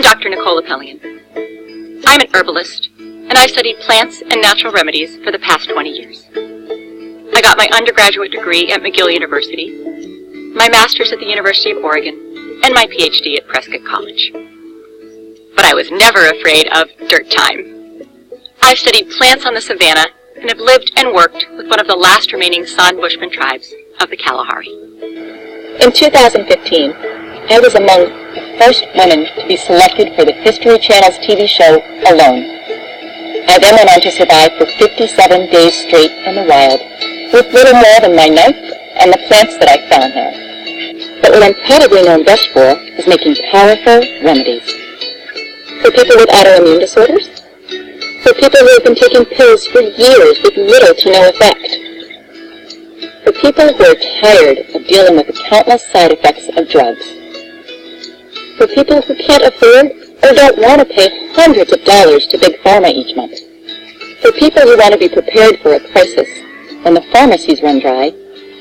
I'm Dr. Nicole Appellian. I'm an herbalist, and I've studied plants and natural remedies for the past 20 years. I got my undergraduate degree at McGill University, my master's at the University of Oregon, and my PhD at Prescott College. But I was never afraid of dirt time. I've studied plants on the savanna and have lived and worked with one of the last remaining San Bushman tribes of the Kalahari. In 2015, I was among the first women to be selected for the History Channel's TV show, Alone. I then went on to survive for 57 days straight in the wild, with little more than my knife and the plants that I found there. But what I'm probably known best for is making powerful remedies. For people with autoimmune disorders, for people who have been taking pills for years with little to no effect, for people who are tired of dealing with the countless side effects of drugs, for people who can't afford or don't want to pay hundreds of dollars to Big Pharma each month, for people who want to be prepared for a crisis when the pharmacies run dry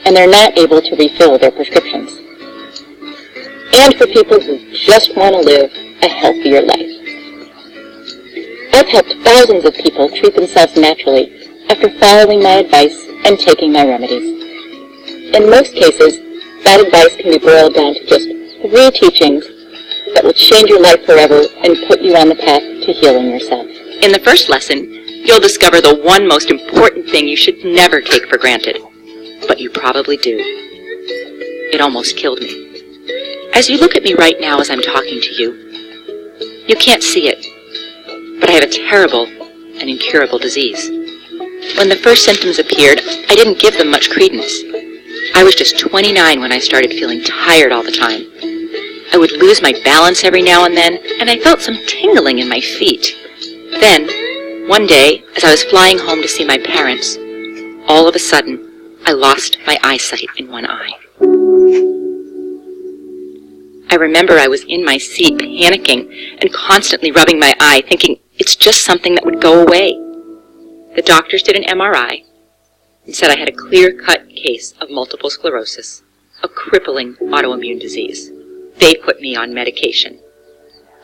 and they're not able to refill their prescriptions, and for people who just want to live a healthier life. I've helped thousands of people treat themselves naturally after following my advice and taking my remedies. In most cases, that advice can be boiled down to just 3 teachings that will change your life forever and put you on the path to healing yourself. In the first lesson, you'll discover the one most important thing you should never take for granted, but you probably do. It almost killed me. As you look at me right now as I'm talking to you, you can't see it, but I have a terrible and incurable disease. When the first symptoms appeared, I didn't give them much credence. I was just 29 when I started feeling tired all the time. I would lose my balance every now and then, and I felt some tingling in my feet. Then, one day, as I was flying home to see my parents, all of a sudden, I lost my eyesight in one eye. I remember I was in my seat panicking and constantly rubbing my eye, thinking it's just something that would go away. The doctors did an MRI and said I had a clear-cut case of multiple sclerosis, a crippling autoimmune disease. They put me on medication,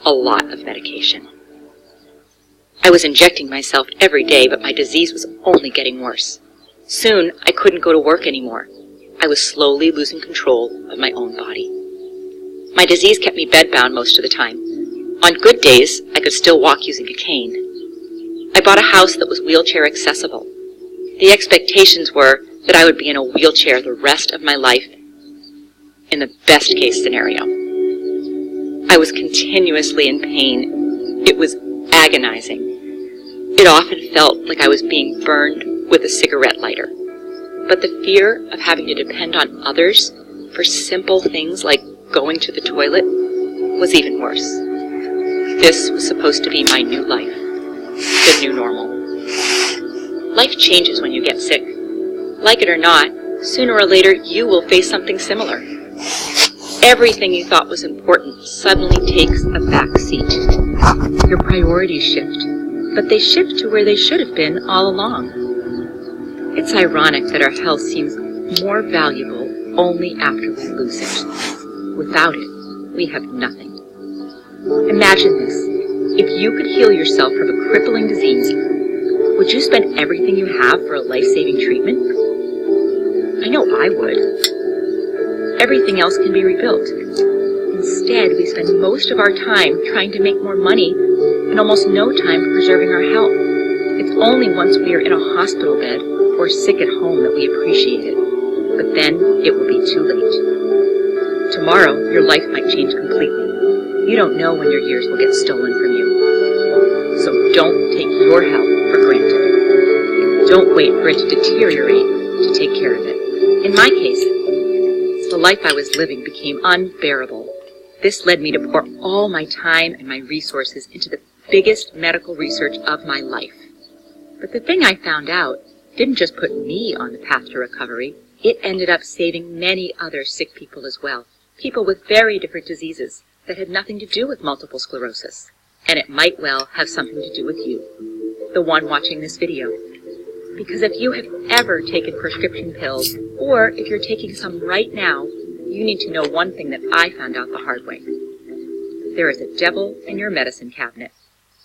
a lot of medication. I was injecting myself every day, but my disease was only getting worse. Soon, I couldn't go to work anymore. I was slowly losing control of my own body. My disease kept me bedbound most of the time. On good days, I could still walk using a cane. I bought a house that was wheelchair accessible. The expectations were that I would be in a wheelchair the rest of my life in the best case scenario. I was continuously in pain. It was agonizing. It often felt like I was being burned with a cigarette lighter. But the fear of having to depend on others for simple things like going to the toilet was even worse. This was supposed to be my new life, the new normal. Life changes when you get sick. Like it or not, sooner or later you will face something similar. Everything you thought was important suddenly takes a back seat. Your priorities shift, but they shift to where they should have been all along. It's ironic that our health seems more valuable only after we lose it. Without it, we have nothing. Imagine this. If you could heal yourself from a crippling disease, would you spend everything you have for a life-saving treatment? I know I would. Everything else can be rebuilt. Instead, we spend most of our time trying to make more money and almost no time preserving our health. It's only once we are in a hospital bed or sick at home that we appreciate it. But then it will be too late. Tomorrow, your life might change completely. You don't know when your years will get stolen from you. So don't take your health for granted. Don't wait for it to deteriorate to take care of it. In my case, the life I was living became unbearable. This led me to pour all my time and my resources into the biggest medical research of my life. But the thing I found out didn't just put me on the path to recovery, it ended up saving many other sick people as well. People with very different diseases that had nothing to do with multiple sclerosis. And it might well have something to do with you, the one watching this video. Because if you have ever taken prescription pills, or if you're taking some right now, you need to know one thing that I found out the hard way. there is a devil in your medicine cabinet.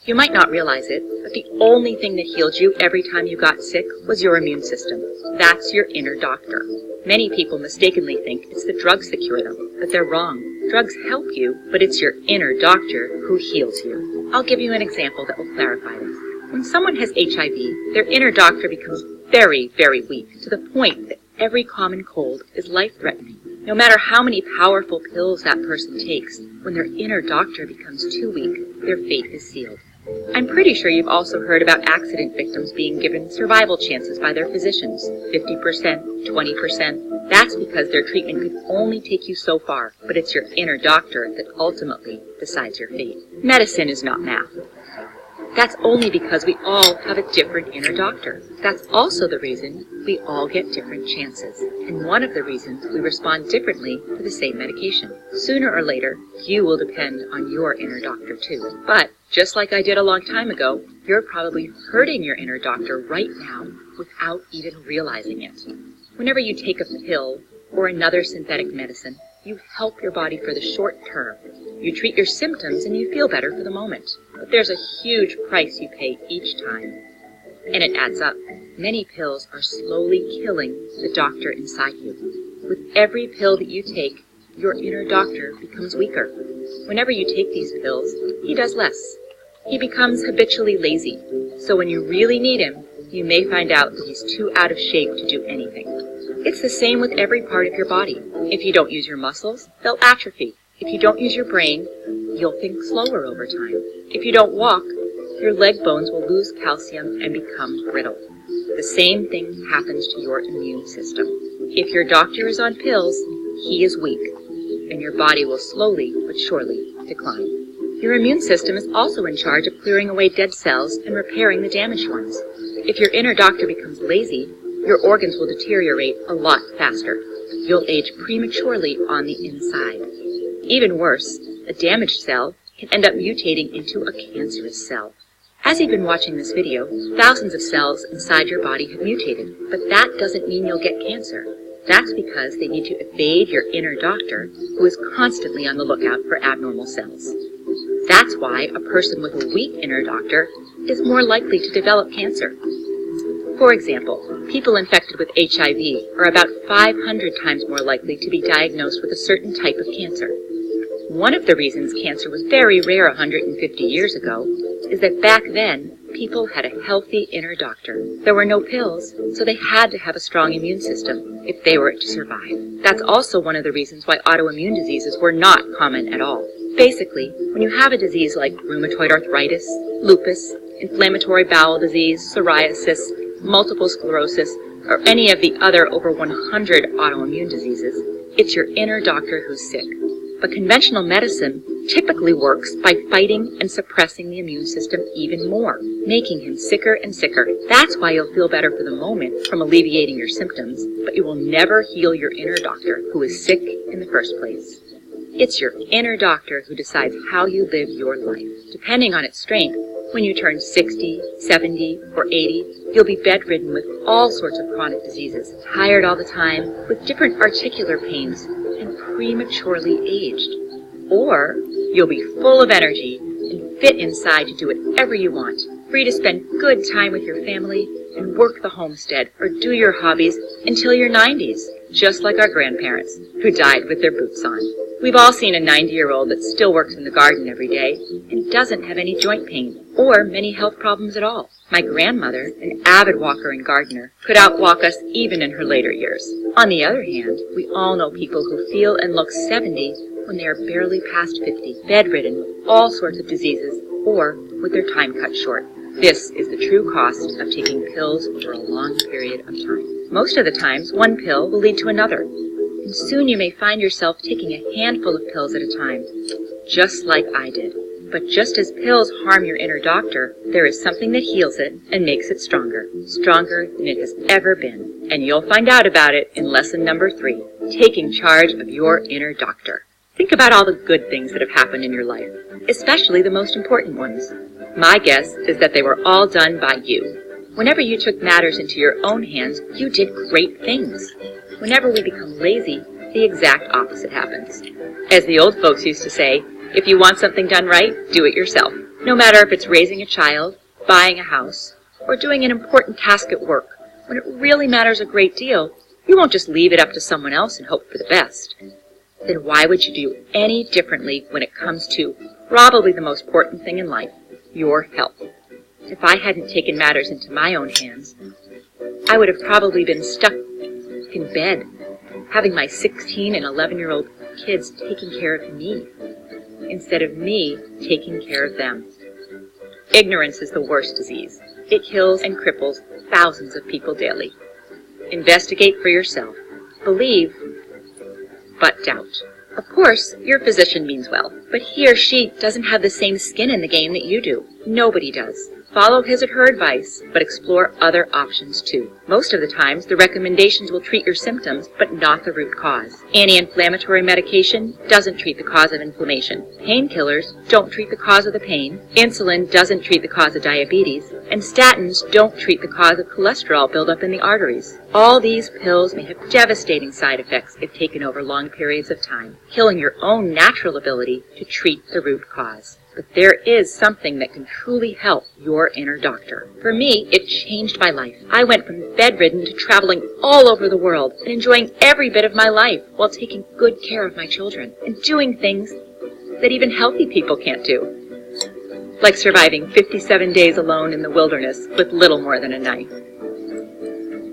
You might not realize it, but the only thing that healed you every time you got sick was your immune system. That's your inner doctor. Many people mistakenly think it's the drugs that cure them, but they're wrong. Drugs help you, but it's your inner doctor who heals you. I'll give you an example that will clarify this. When someone has HIV, their inner doctor becomes very, very weak, to the point that every common cold is life-threatening. No matter how many powerful pills that person takes, when their inner doctor becomes too weak, their fate is sealed. I'm pretty sure you've also heard about accident victims being given survival chances by their physicians, 50%, 20%. That's because their treatment could only take you so far, but it's your inner doctor that ultimately decides your fate. Medicine is not math. That's only because we all have a different inner doctor. That's also the reason we all get different chances, and one of the reasons we respond differently to the same medication. Sooner or later, you will depend on your inner doctor too. But, just like I did a long time ago, you're probably hurting your inner doctor right now without even realizing it. Whenever you take a pill or another synthetic medicine, you help your body for the short term. You treat your symptoms and you feel better for the moment. But there's a huge price you pay each time. And it adds up. Many pills are slowly killing the doctor inside you. With every pill that you take, your inner doctor becomes weaker. Whenever you take these pills, he does less. He becomes habitually lazy. So when you really need him, you may find out that he's too out of shape to do anything. It's the same with every part of your body. If you don't use your muscles, they'll atrophy. If you don't use your brain, you'll think slower over time. If you don't walk, your leg bones will lose calcium and become brittle. The same thing happens to your immune system. If your doctor is on pills, he is weak, and your body will slowly but surely decline. Your immune system is also in charge of clearing away dead cells and repairing the damaged ones. If your inner doctor becomes lazy, your organs will deteriorate a lot faster. You'll age prematurely on the inside. Even worse, a damaged cell can end up mutating into a cancerous cell. As you've been watching this video, thousands of cells inside your body have mutated, but that doesn't mean you'll get cancer. That's because they need to evade your inner doctor, who is constantly on the lookout for abnormal cells. That's why a person with a weak inner doctor is more likely to develop cancer. For example, people infected with HIV are about 500 times more likely to be diagnosed with a certain type of cancer. One of the reasons cancer was very rare 150 years ago is that back then, people had a healthy inner doctor. There were no pills, so they had to have a strong immune system if they were to survive. That's also one of the reasons why autoimmune diseases were not common at all. Basically, when you have a disease like rheumatoid arthritis, lupus, inflammatory bowel disease, psoriasis, multiple sclerosis, or any of the other over 100 autoimmune diseases, it's your inner doctor who's sick. But conventional medicine typically works by fighting and suppressing the immune system even more, making him sicker and sicker. That's why you'll feel better for the moment from alleviating your symptoms, but you will never heal your inner doctor who is sick in the first place. It's your inner doctor who decides how you live your life. Depending on its strength, when you turn 60, 70, or 80, you'll be bedridden with all sorts of chronic diseases, tired all the time, with different articular pains, and prematurely aged. Or you'll be full of energy and fit inside to do whatever you want, free to spend good time with your family and work the homestead or do your hobbies until your 90s, just like our grandparents, who died with their boots on. We've all seen a 90-year-old that still works in the garden every day and doesn't have any joint pain or many health problems at all. My grandmother, an avid walker and gardener, could outwalk us even in her later years. On the other hand, we all know people who feel and look 70 when they are barely past 50, bedridden with all sorts of diseases or with their time cut short. This is the true cost of taking pills for a long period of time. Most of the times, one pill will lead to another, and soon you may find yourself taking a handful of pills at a time, just like I did. But just as pills harm your inner doctor, there is something that heals it and makes it stronger than it has ever been. And you'll find out about it in lesson number 3, taking charge of your inner doctor. Think about all the good things that have happened in your life, especially the most important ones. My guess is that they were all done by you. Whenever you took matters into your own hands, you did great things. Whenever we become lazy, the exact opposite happens. As the old folks used to say, If you want something done right, do it yourself. No matter if it's raising a child, buying a house, or doing an important task at work, when it really matters a great deal, you won't just leave it up to someone else and hope for the best. Then why would you do any differently when it comes to probably the most important thing in life, your health? If I hadn't taken matters into my own hands, I would have probably been stuck in bed, having my 16 and 11-year-old kids taking care of me, instead of me taking care of them. Ignorance is the worst disease. It kills and cripples thousands of people daily. Investigate for yourself. Believe, but doubt. Of course, your physician means well, but he or she doesn't have the same skin in the game that you do. Nobody does. Follow his or her advice, but explore other options too. Most of the times, the recommendations will treat your symptoms, but not the root cause. Anti-inflammatory medication doesn't treat the cause of inflammation. Painkillers don't treat the cause of the pain. Insulin doesn't treat the cause of diabetes. And statins don't treat the cause of cholesterol buildup in the arteries. All these pills may have devastating side effects if taken over long periods of time, killing your own natural ability to treat the root cause. But there is something that can truly help your inner doctor. For me, it changed my life. I went from bedridden to traveling all over the world and enjoying every bit of my life while taking good care of my children and doing things that even healthy people can't do, like surviving 57 days alone in the wilderness with little more than a knife.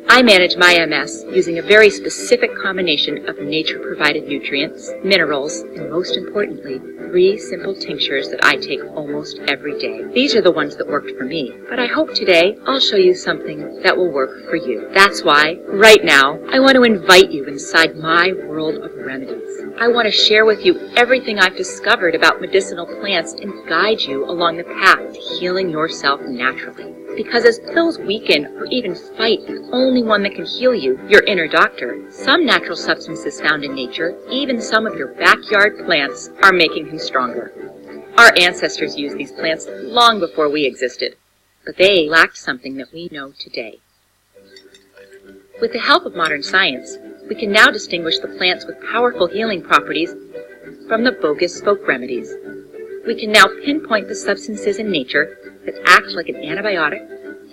I manage my MS using a very specific combination of nature-provided nutrients, minerals, and most importantly, 3 simple tinctures that I take almost every day. These are the ones that worked for me, but I hope today I'll show you something that will work for you. That's why, right now, I want to invite you inside my world of remedies. I want to share with you everything I've discovered about medicinal plants and guide you along the path to healing yourself naturally. Because as pills weaken or even fight the only one that can heal you, your inner doctor, some natural substances found in nature, even some of your backyard plants, are making him stronger. Our ancestors used these plants long before we existed, but they lacked something that we know today. With the help of modern science, we can now distinguish the plants with powerful healing properties from the bogus folk remedies. We can now pinpoint the substances in nature that act like an antibiotic,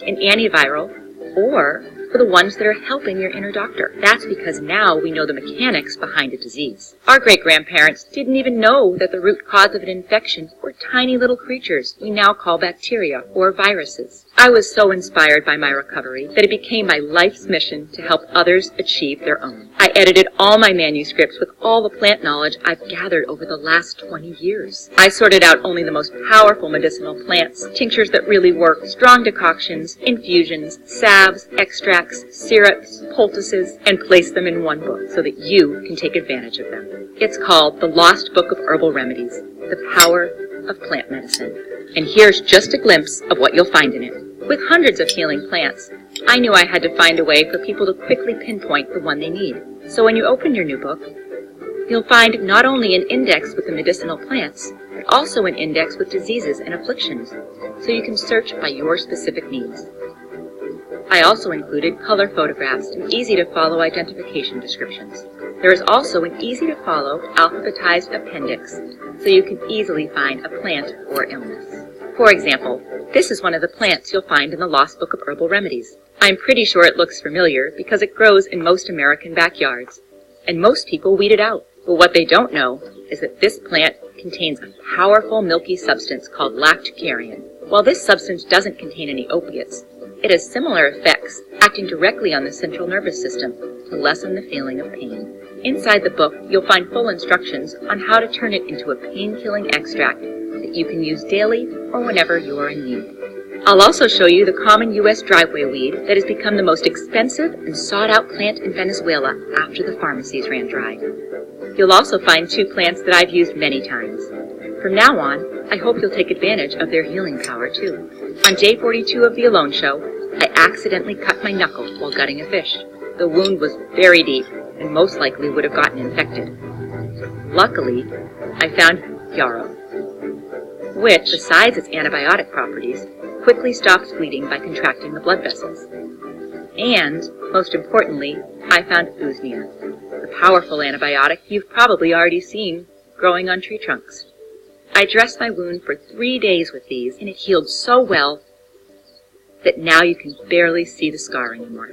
an antiviral, or for the ones that are helping your inner doctor. That's because now we know the mechanics behind a disease. Our great-grandparents didn't even know that the root cause of an infection were tiny little creatures we now call bacteria or viruses. I was so inspired by my recovery that it became my life's mission to help others achieve their own. I edited all my manuscripts with all the plant knowledge I've gathered over the last 20 years. I sorted out only the most powerful medicinal plants, tinctures that really work, strong decoctions, infusions, salves, extracts, syrups, poultices, and placed them in one book so that you can take advantage of them. It's called The Lost Book of Herbal Remedies, The Power of Plant Medicine. And here's just a glimpse of what you'll find in it. With hundreds of healing plants, I knew I had to find a way for people to quickly pinpoint the one they need. So when you open your new book, you'll find not only an index with the medicinal plants, but also an index with diseases and afflictions, so you can search by your specific needs. I also included color photographs and easy-to-follow identification descriptions. There is also an easy-to-follow alphabetized appendix, so you can easily find a plant or illness. For example, this is one of the plants you'll find in the Lost Book of Herbal Remedies. I'm pretty sure it looks familiar because it grows in most American backyards, and most people weed it out. But what they don't know is that this plant contains a powerful milky substance called lactucarin. While this substance doesn't contain any opiates, it has similar effects, acting directly on the central nervous system to lessen the feeling of pain. Inside the book, you'll find full instructions on how to turn it into a pain-killing extract that you can use daily or whenever you're in need. I'll also show you the common U.S. driveway weed that has become the most expensive and sought-out plant in Venezuela after the pharmacies ran dry. You'll also find 2 plants that I've used many times. From now on, I hope you'll take advantage of their healing power too. On day 42 of The Alone Show, I accidentally cut my knuckle while gutting a fish. The wound was very deep and most likely would have gotten infected. Luckily, I found yarrow, which, besides its antibiotic properties, quickly stops bleeding by contracting the blood vessels. And, most importantly, I found usnea, the powerful antibiotic you've probably already seen growing on tree trunks. I dressed my wound for 3 days with these, and it healed so well that now you can barely see the scar anymore.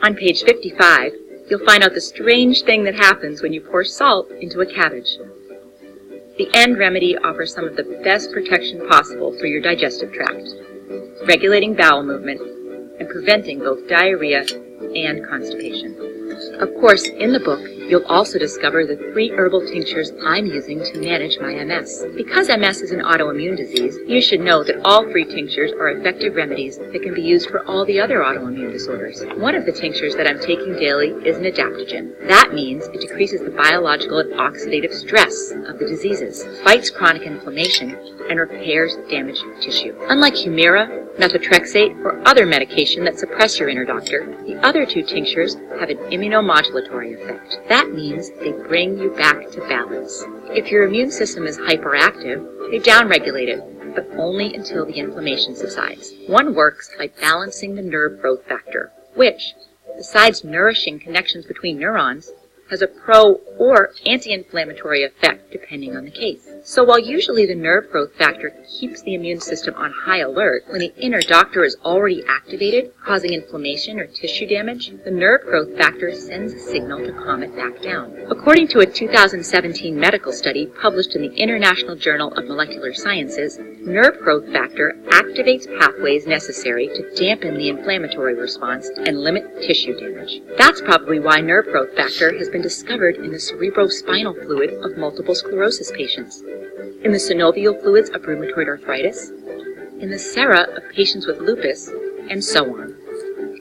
On page 55, you'll find out the strange thing that happens when you pour salt into a cabbage. The End Remedy offers some of the best protection possible for your digestive tract, regulating bowel movement and preventing both diarrhea and constipation. Of course, in the book, you'll also discover the 3 herbal tinctures I'm using to manage my MS. Because MS is an autoimmune disease, you should know that all 3 tinctures are effective remedies that can be used for all the other autoimmune disorders. One of the tinctures that I'm taking daily is an adaptogen. That means it decreases the biological and oxidative stress of the diseases, fights chronic inflammation, and repairs damaged tissue. Unlike Humira, methotrexate, or other medication that suppress your inner doctor, the other 2 tinctures have an immunomodulatory effect. That means they bring you back to balance. If your immune system is hyperactive, they downregulate it, but only until the inflammation subsides. One works by balancing the nerve growth factor, which, besides nourishing connections between neurons, has a pro- or anti-inflammatory effect depending on the case. So while usually the nerve growth factor keeps the immune system on high alert, when the inner doctor is already activated, causing inflammation or tissue damage, the nerve growth factor sends a signal to calm it back down. According to a 2017 medical study published in the International Journal of Molecular Sciences, nerve growth factor activates pathways necessary to dampen the inflammatory response and limit tissue damage. That's probably why nerve growth factor has been discovered in the cerebrospinal fluid of multiple sclerosis patients, in the synovial fluids of rheumatoid arthritis, in the sera of patients with lupus, and so on.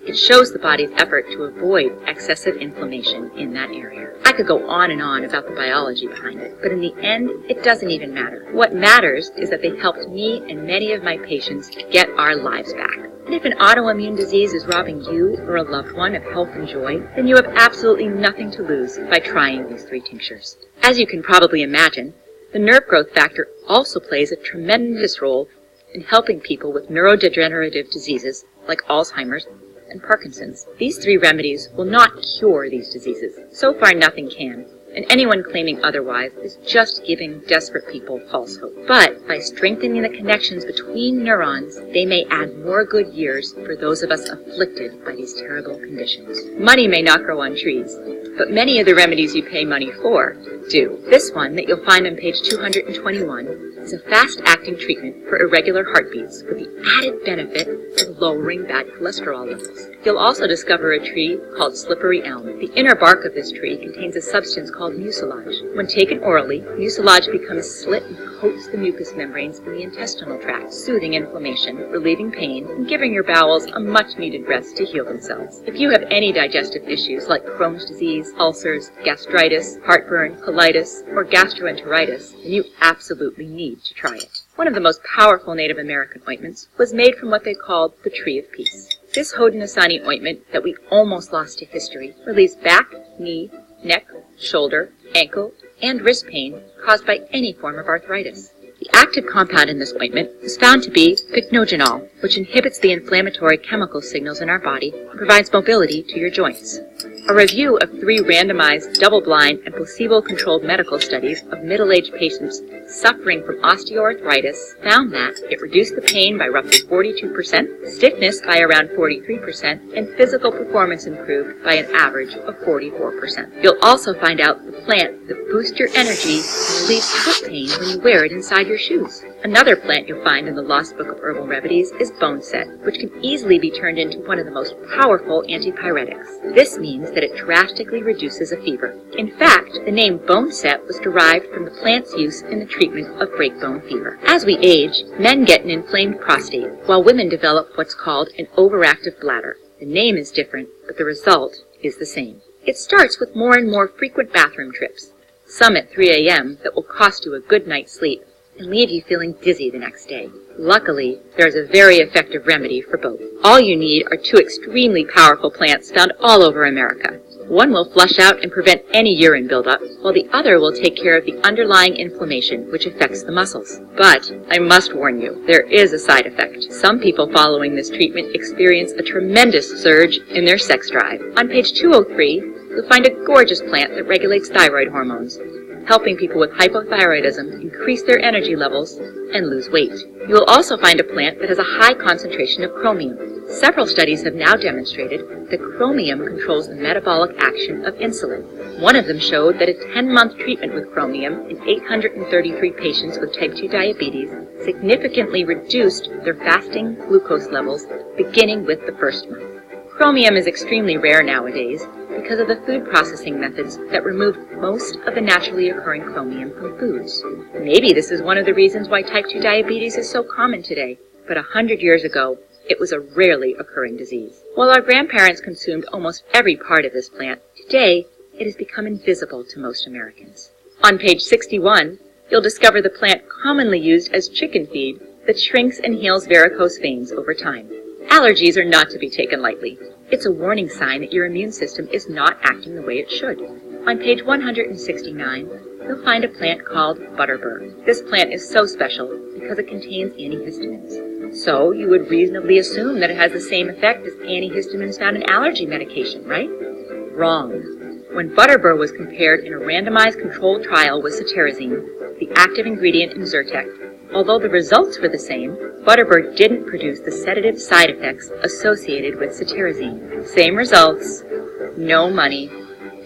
It shows the body's effort to avoid excessive inflammation in that area. I could go on and on about the biology behind it, but in the end, it doesn't even matter. What matters is that they helped me and many of my patients get our lives back. And if an autoimmune disease is robbing you or a loved one of health and joy, then you have absolutely nothing to lose by trying these 3 tinctures. As you can probably imagine, the nerve growth factor also plays a tremendous role in helping people with neurodegenerative diseases like Alzheimer's and Parkinson's. These 3 remedies will not cure these diseases. So far, nothing can, and anyone claiming otherwise is just giving desperate people false hope. But by strengthening the connections between neurons, they may add more good years for those of us afflicted by these terrible conditions. Money may not grow on trees, but many of the remedies you pay money for do. This one that you'll find on page 221 is a fast-acting treatment for irregular heartbeats with the added benefit of lowering bad cholesterol levels. You'll also discover a tree called slippery elm. The inner bark of this tree contains a substance called mucilage. When taken orally, mucilage becomes slit and coats the mucous membranes in the intestinal tract, soothing inflammation, relieving pain, and giving your bowels a much-needed rest to heal themselves. If you have any digestive issues like Crohn's disease, ulcers, gastritis, heartburn, colitis, or gastroenteritis, then you absolutely need to try it. One of the most powerful Native American ointments was made from what they called the Tree of Peace. This Haudenosaunee ointment that we almost lost to history relieves back, knee, neck, shoulder, ankle, and wrist pain caused by any form of arthritis. The active compound in this ointment is found to be pycnogenol, which inhibits the inflammatory chemical signals in our body and provides mobility to your joints. A review of 3 randomized, double-blind, and placebo-controlled medical studies of middle-aged patients suffering from osteoarthritis found that it reduced the pain by roughly 42%, stiffness by around 43%, and physical performance improved by an average of 44%. You'll also find out the plant that boosts your energy and relieves foot pain when you wear it inside your shoes. Another plant you'll find in the Lost Book of Herbal Remedies is boneset, which can easily be turned into one of the most powerful antipyretics. This means that it drastically reduces a fever. In fact, the name boneset was derived from the plant's use in the treatment of breakbone fever. As we age, men get an inflamed prostate, while women develop what's called an overactive bladder. The name is different, but the result is the same. It starts with more and more frequent bathroom trips, some at 3 a.m. that will cost you a good night's sleep and leave you feeling dizzy the next day. Luckily, there's a very effective remedy for both. All you need are 2 extremely powerful plants found all over America. One will flush out and prevent any urine buildup, while the other will take care of the underlying inflammation which affects the muscles. But I must warn you, there is a side effect. Some people following this treatment experience a tremendous surge in their sex drive. On page 203, you'll find a gorgeous plant that regulates thyroid hormones, helping people with hypothyroidism increase their energy levels and lose weight. You will also find a plant that has a high concentration of chromium. Several studies have now demonstrated that chromium controls the metabolic action of insulin. One of them showed that a 10-month treatment with chromium in 833 patients with type 2 diabetes significantly reduced their fasting glucose levels beginning with the first month. Chromium is extremely rare nowadays because of the food processing methods that removed most of the naturally occurring chromium from foods. Maybe this is one of the reasons why type 2 diabetes is so common today, but 100 years ago, it was a rarely occurring disease. While our grandparents consumed almost every part of this plant, today it has become invisible to most Americans. On page 61, you'll discover the plant commonly used as chicken feed that shrinks and heals varicose veins over time. Allergies are not to be taken lightly. It's a warning sign that your immune system is not acting the way it should. On page 169, you'll find a plant called butterbur. This plant is so special because it contains antihistamines. So you would reasonably assume that it has the same effect as antihistamines found in allergy medication, right? Wrong. When butterbur was compared in a randomized controlled trial with cetirizine, the active ingredient in Zyrtec, although the results were the same, butterbur didn't produce the sedative side effects associated with cetirizine. Same results, no money,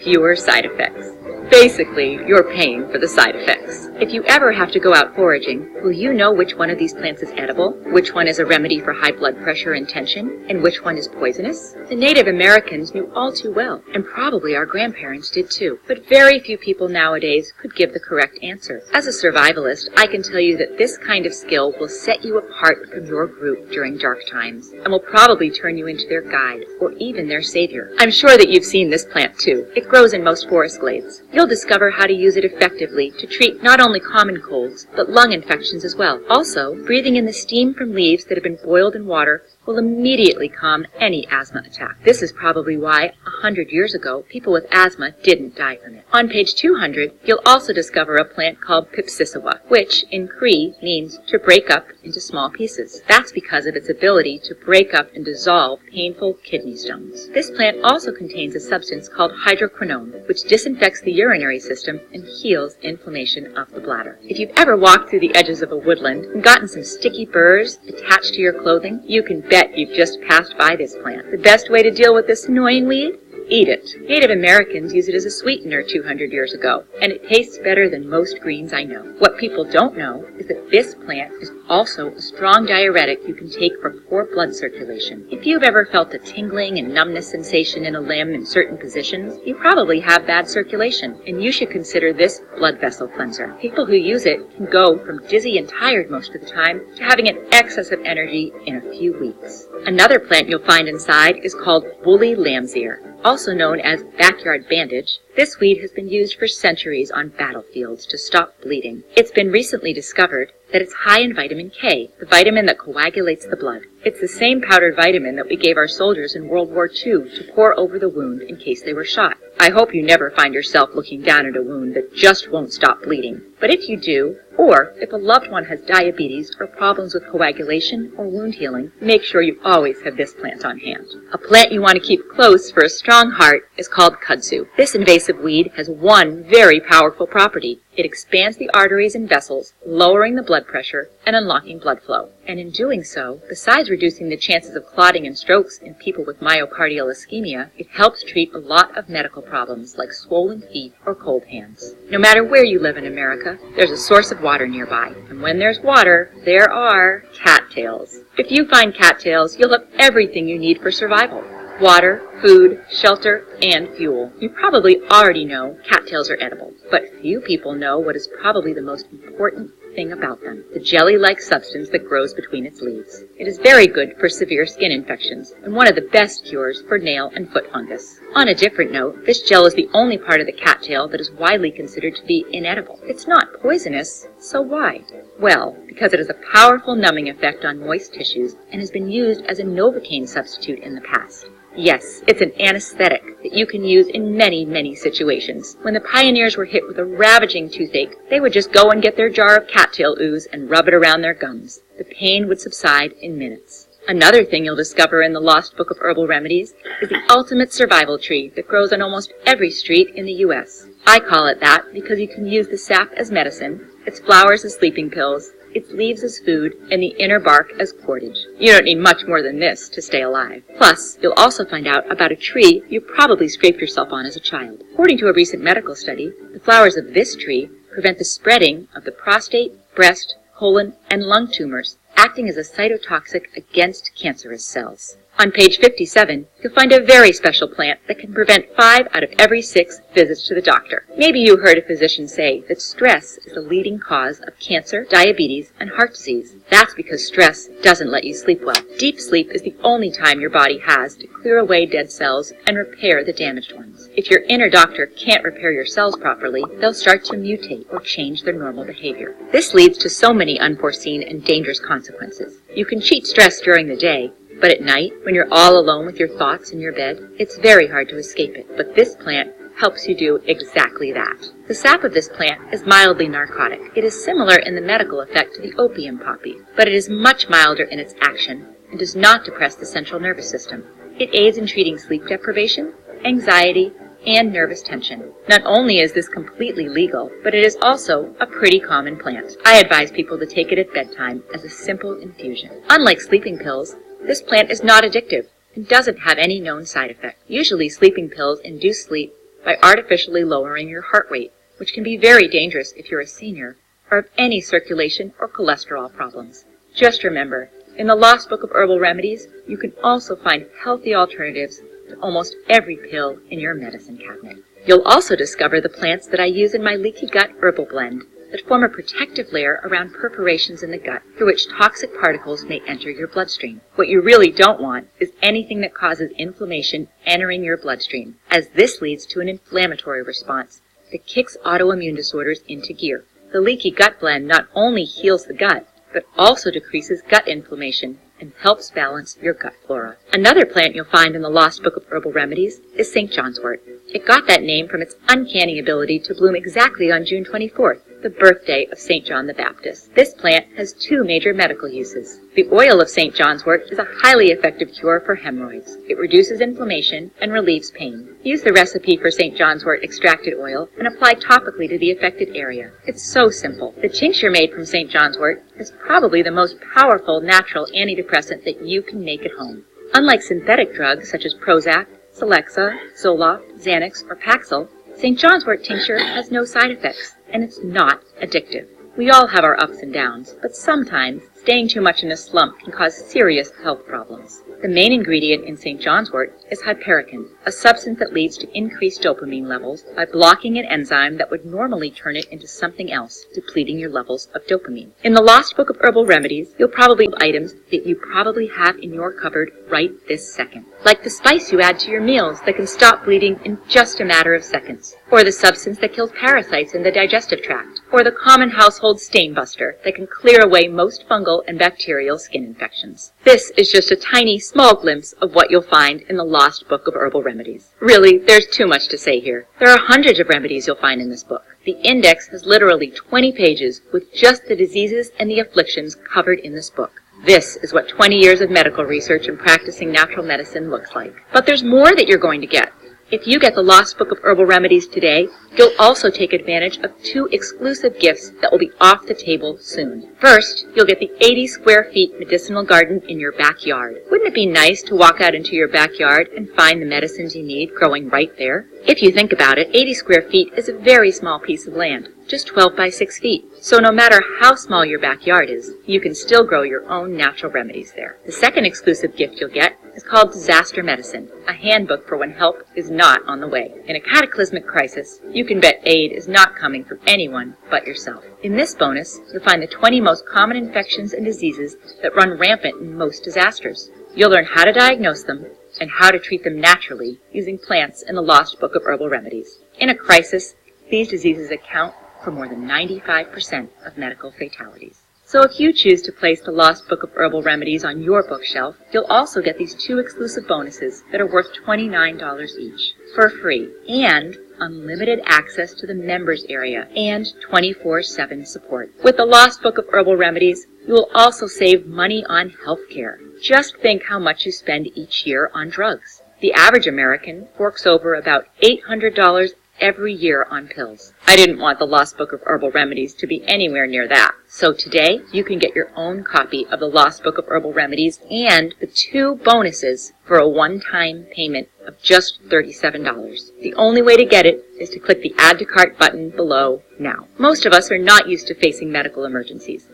fewer side effects. Basically, you're paying for the side effects. If you ever have to go out foraging, will you know which one of these plants is edible, which one is a remedy for high blood pressure and tension, and which one is poisonous? The Native Americans knew all too well, and probably our grandparents did too. But very few people nowadays could give the correct answer. As a survivalist, I can tell you that this kind of skill will set you apart from your group during dark times, and will probably turn you into their guide, or even their savior. I'm sure that you've seen this plant too. It grows in most forest glades. You'll discover how to use it effectively to treat not only common colds, but lung infections as well. Also, breathing in the steam from leaves that have been boiled in water will immediately calm any asthma attack. This is probably why 100 years ago, people with asthma didn't die from it. On page 200, you'll also discover a plant called Pipsissewa, which in Cree means to break up into small pieces. That's because of its ability to break up and dissolve painful kidney stones. This plant also contains a substance called hydroquinone, which disinfects the urinary system and heals inflammation of the bladder. If you've ever walked through the edges of a woodland and gotten some sticky burrs attached to your clothing, you can bet you've just passed by this plant. The best way to deal with this annoying weed? Eat it. Native Americans used it as a sweetener 200 years ago, and it tastes better than most greens I know. What people don't know is that this plant is also a strong diuretic you can take for poor blood circulation. If you've ever felt a tingling and numbness sensation in a limb in certain positions, you probably have bad circulation, and you should consider this blood vessel cleanser. People who use it can go from dizzy and tired most of the time to having an excess of energy in a few weeks. Another plant you'll find inside is called woolly lamb's ear. Also known as backyard bandage, this weed has been used for centuries on battlefields to stop bleeding. It's been recently discovered that it's high in vitamin K, the vitamin that coagulates the blood. It's the same powdered vitamin that we gave our soldiers in World War II to pour over the wound in case they were shot. I hope you never find yourself looking down at a wound that just won't stop bleeding. But if you do, or if a loved one has diabetes or problems with coagulation or wound healing, make sure you always have this plant on hand. A plant you want to keep close for a strong heart is called kudzu. This invasive weed has one very powerful property. It expands the arteries and vessels, lowering the blood pressure and unlocking blood flow. And in doing so, besides reducing the chances of clotting and strokes in people with myocardial ischemia, it helps treat a lot of medical problems like swollen feet or cold hands. No matter where you live in America, there's a source of water nearby. And when there's water, there are cattails. If you find cattails, you'll have everything you need for survival. Water, food, shelter, and fuel. You probably already know cattails are edible, but few people know what is probably the most important thing about them, the jelly-like substance that grows between its leaves. It is very good for severe skin infections, and one of the best cures for nail and foot fungus. On a different note, this gel is the only part of the cattail that is widely considered to be inedible. It's not poisonous, so why? Well, because it has a powerful numbing effect on moist tissues and has been used as a Novocaine substitute in the past. Yes, it's an anesthetic that you can use in many, many situations. When the pioneers were hit with a ravaging toothache, they would just go and get their jar of cattail ooze and rub it around their gums. The pain would subside in minutes. Another thing you'll discover in the Lost Book of Herbal Remedies is the ultimate survival tree that grows on almost every street in the U.S. I call it that because you can use the sap as medicine, its flowers as sleeping pills, its leaves as food, and the inner bark as cordage. You don't need much more than this to stay alive. Plus, you'll also find out about a tree you probably scraped yourself on as a child. According to a recent medical study, the flowers of this tree prevent the spreading of the prostate, breast, colon, and lung tumors, acting as a cytotoxic against cancerous cells. On page 57, you'll find a very special plant that can prevent 5 out of every 6 visits to the doctor. Maybe you heard a physician say that stress is the leading cause of cancer, diabetes, and heart disease. That's because stress doesn't let you sleep well. Deep sleep is the only time your body has to clear away dead cells and repair the damaged ones. If your inner doctor can't repair your cells properly, they'll start to mutate or change their normal behavior. This leads to so many unforeseen and dangerous consequences. You can cheat stress during the day, but at night, when you're all alone with your thoughts in your bed, it's very hard to escape it. But this plant helps you do exactly that. The sap of this plant is mildly narcotic. It is similar in the medical effect to the opium poppy, but it is much milder in its action and does not depress the central nervous system. It aids in treating sleep deprivation, anxiety, and nervous tension. Not only is this completely legal, but it is also a pretty common plant. I advise people to take it at bedtime as a simple infusion. Unlike sleeping pills, this plant is not addictive and doesn't have any known side effect. Usually sleeping pills induce sleep by artificially lowering your heart rate, which can be very dangerous if you're a senior or have any circulation or cholesterol problems. Just remember, in the Lost Book of Herbal Remedies, you can also find healthy alternatives to almost every pill in your medicine cabinet. You'll also discover the plants that I use in my leaky gut herbal blend that form a protective layer around perforations in the gut through which toxic particles may enter your bloodstream. What you really don't want is anything that causes inflammation entering your bloodstream, as this leads to an inflammatory response that kicks autoimmune disorders into gear. The leaky gut blend not only heals the gut, but also decreases gut inflammation and helps balance your gut flora. Another plant you'll find in the Lost Book of Herbal Remedies is St. John's wort. It got that name from its uncanny ability to bloom exactly on June 24th, the birthday of St. John the Baptist. This plant has 2 major medical uses. The oil of St. John's wort is a highly effective cure for hemorrhoids. It reduces inflammation and relieves pain. Use the recipe for St. John's wort extracted oil and apply topically to the affected area. It's so simple. The tincture made from St. John's wort is probably the most powerful natural antidepressant that you can make at home. Unlike synthetic drugs such as Prozac, Celexa, Zoloft, Xanax, or Paxil, St. John's wort tincture has no side effects, and it's not addictive. We all have our ups and downs, but sometimes staying too much in a slump can cause serious health problems. The main ingredient in St. John's wort is hypericin, a substance that leads to increased dopamine levels by blocking an enzyme that would normally turn it into something else, depleting your levels of dopamine. In the Lost Book of Herbal Remedies, you'll probably have items that you probably have in your cupboard right this second, like the spice you add to your meals that can stop bleeding in just a matter of seconds, or the substance that kills parasites in the digestive tract, or the common household stain buster that can clear away most fungal and bacterial skin infections. This is just a tiny, small glimpse of what you'll find in the Lost Book of Herbal Remedies. Really, there's too much to say here. There are hundreds of remedies you'll find in this book. The index has literally 20 pages with just the diseases and the afflictions covered in this book. This is what 20 years of medical research and practicing natural medicine looks like. But there's more that you're going to get. If you get the Lost Book of Herbal Remedies today, you'll also take advantage of 2 exclusive gifts that will be off the table soon. First, you'll get the 80 square feet medicinal garden in your backyard. Wouldn't it be nice to walk out into your backyard and find the medicines you need growing right there? If you think about it, 80 square feet is a very small piece of land, just 12 by 6 feet. So no matter how small your backyard is, you can still grow your own natural remedies there. The second exclusive gift you'll get is called Disaster Medicine, a handbook for when help is not on the way. In a cataclysmic crisis, you can bet aid is not coming from anyone but yourself. In this bonus, you'll find the 20 most common infections and diseases that run rampant in most disasters. You'll learn how to diagnose them and how to treat them naturally using plants in the Lost Book of Herbal Remedies. In a crisis, these diseases account for more than 95% of medical fatalities. So if you choose to place the Lost Book of Herbal Remedies on your bookshelf, you'll also get these 2 exclusive bonuses that are worth $29 each for free, and unlimited access to the members area and 24/7 support. With the Lost Book of Herbal Remedies, you will also save money on health care. Just think how much you spend each year on drugs. The average American forks over about $800 every year on pills. I didn't want the Lost Book of Herbal Remedies to be anywhere near that. So today, you can get your own copy of the Lost Book of Herbal Remedies and the 2 bonuses for a one-time payment of just $37. The only way to get it is to click the Add to Cart button below now. Most of us are not used to facing medical emergencies.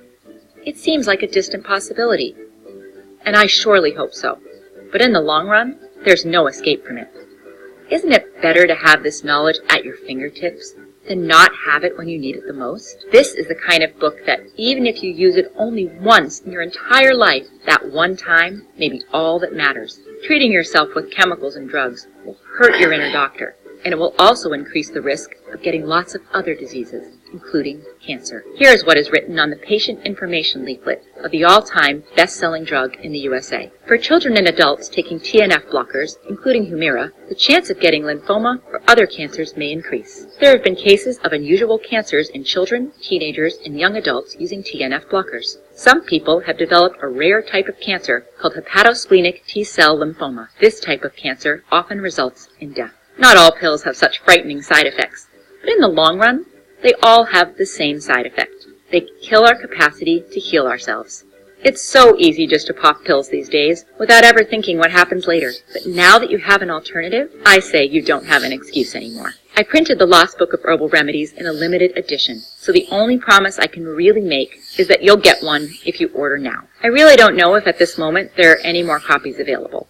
It seems like a distant possibility, and I surely hope so. But in the long run, there's no escape from it. Isn't it better to have this knowledge at your fingertips than not have it when you need it the most? This is the kind of book that even if you use it only once in your entire life, that one time may be all that matters. Treating yourself with chemicals and drugs will hurt your inner doctor, and it will also increase the risk of getting lots of other diseases, including cancer. Here is what is written on the patient information leaflet of the all-time best-selling drug in the USA. For children and adults taking TNF blockers, including Humira, the chance of getting lymphoma or other cancers may increase. There have been cases of unusual cancers in children, teenagers, and young adults using TNF blockers. Some people have developed a rare type of cancer called hepatosplenic T-cell lymphoma. This type of cancer often results in death. Not all pills have such frightening side effects, but in the long run, they all have the same side effect. They kill our capacity to heal ourselves. It's so easy just to pop pills these days without ever thinking what happens later. But now that you have an alternative, I say you don't have an excuse anymore. I printed the Lost Book of Herbal Remedies in a limited edition, so the only promise I can really make is that you'll get one if you order now. I really don't know if at this moment there are any more copies available.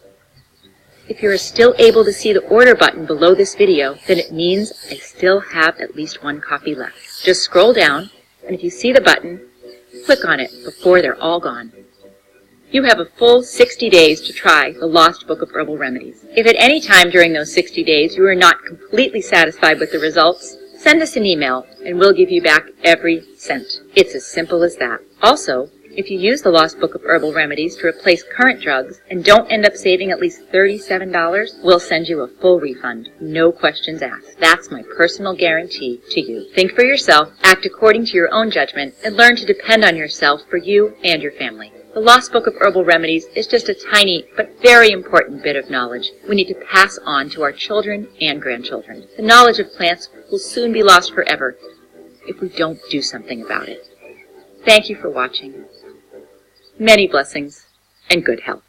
If you're still able to see the order button below this video, then it means I still have at least 1 copy left. Just scroll down, and if you see the button, click on it before they're all gone. You have a full 60 days to try the Lost Book of Herbal Remedies. If at any time during those 60 days you are not completely satisfied with the results, send us an email and we'll give you back every cent. It's as simple as that. Also, if you use the Lost Book of Herbal Remedies to replace current drugs and don't end up saving at least $37, we'll send you a full refund. No questions asked. That's my personal guarantee to you. Think for yourself, act according to your own judgment, and learn to depend on yourself for you and your family. The Lost Book of Herbal Remedies is just a tiny but very important bit of knowledge we need to pass on to our children and grandchildren. The knowledge of plants will soon be lost forever if we don't do something about it. Thank you for watching. Many blessings and good health.